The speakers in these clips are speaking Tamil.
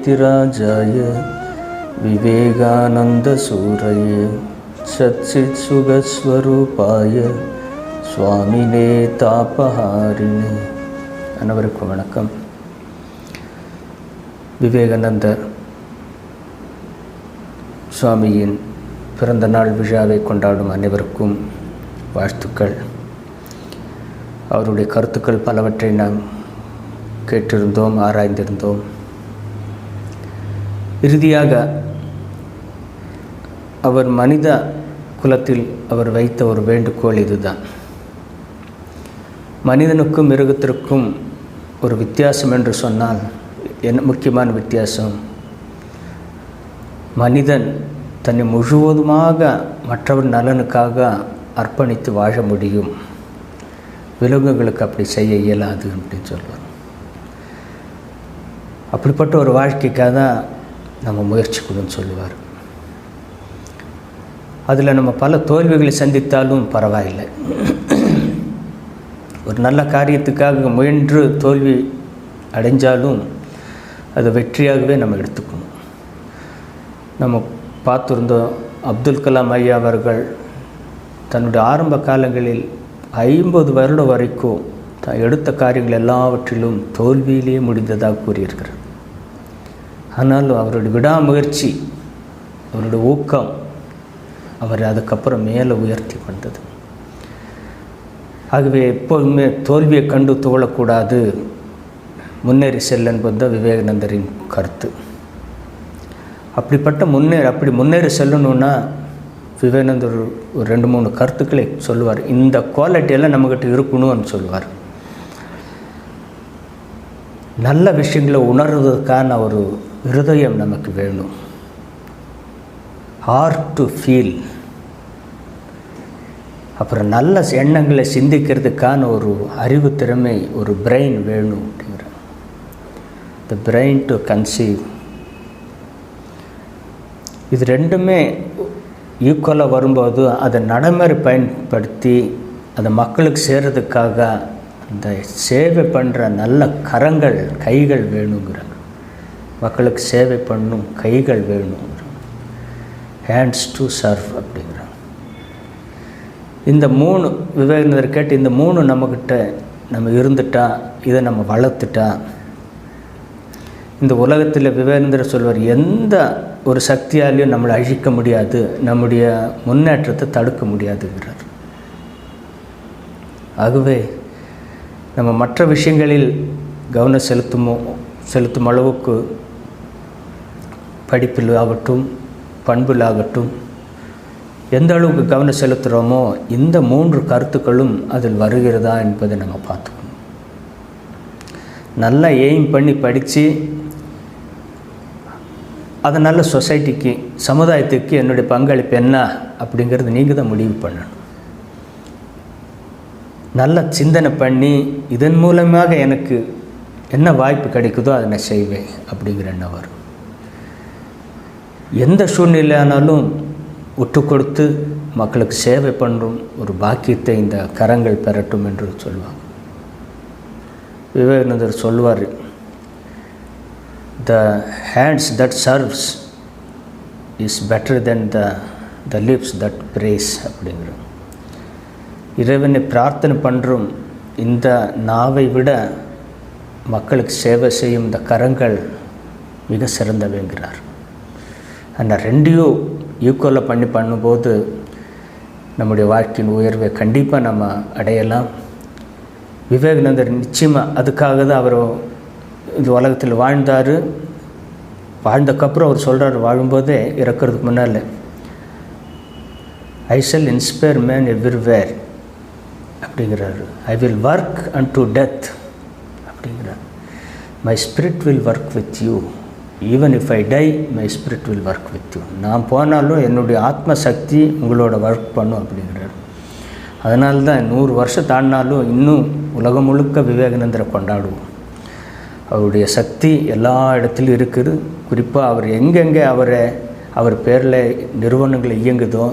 यतिराजाय विवेकानन्दसूरये सच्चित्सुखस्वरूपाय स्वामिने तापहारिणे. அனைவருக்கும் வணக்கம். விவேகானந்தர் சுவாமியின் பிறந்த நாள் விழாவை கொண்டாடும் அனைவருக்கும் வாழ்த்துக்கள். அவருடைய கருத்துக்கள் பலவற்றை நாம் கேட்டிருந்தோம், ஆராய்ந்திருந்தோம். இறுதியாக அவர் மனித குலத்தில் அவர் வைத்த ஒரு வேண்டுகோள் இதுதான். மனிதனுக்கும் மிருகத்திற்கும் ஒரு வித்தியாசம் என்று சொன்னால் என்ன முக்கியமான வித்தியாசம்? மனிதன் தன்னை முழுவதுமாக மற்றவர் நலனுக்காக அர்ப்பணித்து வாழ முடியும், விலங்குகளுக்கு அப்படி செய்ய இயலாது அப்படின்னு சொல்லுவார். அப்படிப்பட்ட ஒரு வாழ்க்கைக்காக தான் நம்ம முயற்சிக்கணும்னு சொல்லுவார். அதில் நம்ம பல தோல்விகளை சந்தித்தாலும் பரவாயில்லை. ஒரு நல்ல காரியத்துக்காக முயன்று தோல்வி அடைஞ்சாலும் அது வெற்றியாகவே நம்ம எடுத்துக்கணும். நம்ம பார்த்துருந்தோம், அப்துல் கலாம் ஐயா அவர்கள் தன்னுடைய ஆரம்ப காலங்களில் 50 வருடம் வரைக்கும் தான் எடுத்த காரியங்கள் எல்லாவற்றிலும் தோல்வியிலேயே முடிந்ததாக கூறியிருக்கிறார். ஆனாலும் அவருடைய விடாமுயற்சி, அவருடைய ஊக்கம் அவரை அதுக்கப்புறம் மேலே உயர்த்தி கொண்டது. ஆகவே எப்போதுமே தோல்வியை கண்டு துவளக்கூடாது, முன்னேறி செல்ல என்பது தான் விவேகானந்தரின் கருத்து. அப்படி முன்னேறி செல்லணுன்னா விவேகானந்தர் ஒரு 2-3 கருத்துக்களை சொல்லுவார். இந்த குவாலிட்டியெல்லாம் நம்மக்கிட்ட இருக்கணும்னு சொல்லுவார். நல்ல விஷயங்களை உணர்வதற்கான ஒரு இருதயம் நமக்கு வேணும், ஹார்ட் டு ஃபீல். அப்புறம் நல்ல எண்ணங்களை சிந்திக்கிறதுக்கான ஒரு அறிவு திறமை, ஒரு பிரெயின் வேணும் அப்படிங்கிற த பிரெயின் டு கன்சீவ். இது ரெண்டுமே ஈக்குவலாக வரும்போது அதை நடைமுறை பயன்படுத்தி அதை மக்களுக்கு சேர்றதுக்காக அந்த சேவை பண்ணுற நல்ல கரங்கள், கைகள் வேணுங்கிறாங்க. மக்களுக்கு சேவை பண்ணும் கைகள் வேணும், ஹேண்ட்ஸ் டு சர்வ் அப்படிங்கிறாங்க. இந்த 3 விவேகானந்தர் கேட்டு இந்த 3 நம்மக்கிட்ட நம்ம இருந்துட்டா, இதை நம்ம வளர்த்துட்டா, இந்த உலகத்தில் விவேகானந்தர் சொல்வார், எந்த ஒரு சக்தியாலையும் நம்மளை அழிக்க முடியாது, நம்முடைய முன்னேற்றத்தை தடுக்க முடியாதுங்கிறார். ஆகவே நம்ம மற்ற விஷயங்களில் கவனம் செலுத்தும் அளவுக்கு, படிப்பில் ஆகட்டும், பண்பில் ஆகட்டும், எந்த அளவுக்கு கவனம் செலுத்துகிறோமோ இந்த 3 கருத்துக்களும் அதில் வருகிறதா என்பதை நம்ம பார்த்துக்கணும். நல்லா எய்ம் பண்ணி படித்து அதை நல்ல சொசைட்டிக்கு, சமுதாயத்துக்கு என்னுடைய பங்களிப்பு என்ன அப்படிங்கிறது நீங்கள் தான் முடிவு பண்ணணும். நல்ல சிந்தனை பண்ணி இதன் மூலமாக எனக்கு என்ன வாய்ப்பு கிடைக்குதோ அதை நான் செய்வேன் அப்படிங்கிற எண்ணம் வரும். எந்த சூழ்நிலையானாலும் விட்டு கொடுத்து மக்களுக்கு சேவை பண்ணும் ஒரு பாக்கியத்தை இந்த கரங்கள் பெறட்டும் என்று சொல்லுவாங்க. விவேகானந்தர் சொல்வார், the hands that serves is better than the lips that prays அப்படிங்கிற. இறைவனை பிரார்த்தனை பண்ணுறோம் இந்த நாவை விட மக்களுக்கு சேவை செய்யும் இந்த கரங்கள் மிக சிறந்தவைங்கிறார். அந்த 2ஐயும் ஈக்குவலாக பண்ணும்போது நம்முடைய வாழ்க்கையின் உயர்வை கண்டிப்பாக நம்ம அடையலாம். விவேகானந்தர் நிச்சயமாக அதுக்காக தான் அவர் இந்த உலகத்தில் வாழ்ந்தார். வாழ்ந்தக்கப்புறம் அவர் சொல்கிறார், வாழும்போதே இறக்கிறதுக்கு முன்னால், I shall inspire man everywhere அப்படிங்கிறாரு. I will work unto death அப்படிங்கிறார். My spirit will work with you, even if I die my spirit will work with you. நான் போனாலும் என்னுடைய ஆத்ம சக்தி உங்களோட ஒர்க் பண்ணும் அப்படிங்கிறார். அதனால தான் 100 வருஷம் தாண்டினாலும் இன்னும் உலகம் முழுக்க விவேகானந்தரை கொண்டாடுவோம். அவருடைய சக்தி எல்லா இடத்துலையும் இருக்குது. குறிப்பாக அவர் எங்கெங்கே அவர் பேரில் நிறுவனங்கள் இயங்குதோ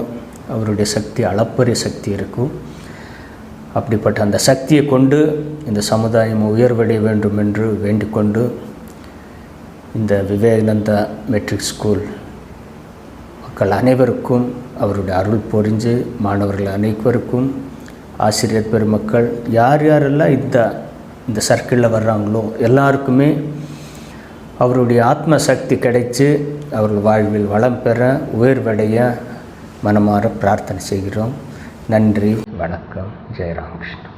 அவருடைய சக்தி அளப்பரிய சக்தி இருக்கும். அப்படிப்பட்ட அந்த சக்தியை கொண்டு இந்த சமுதாயம் உயர்வடைய வேண்டும் என்று வேண்டிக்கொண்டு இந்த விவேகானந்தா மெட்ரிக் ஸ்கூல் மக்கள் அனைவருக்கும் அவருடைய அருள் பொரிஞ்சு, மாணவர்கள் அனைவருக்கும், ஆசிரியர் பெருமக்கள் யார் யாரெல்லாம் இந்த சர்க்கிளில் வர்றாங்களோ எல்லாருக்குமே அவருடைய ஆத்ம சக்தி கிடைச்சி அவர்கள் வாழ்வில் வளம் பெற, உயர்வடைய மனமாற பிரார்த்தனை செய்கிறோம். நன்றி, வணக்கம். ஜெயராமகிருஷ்ணன்.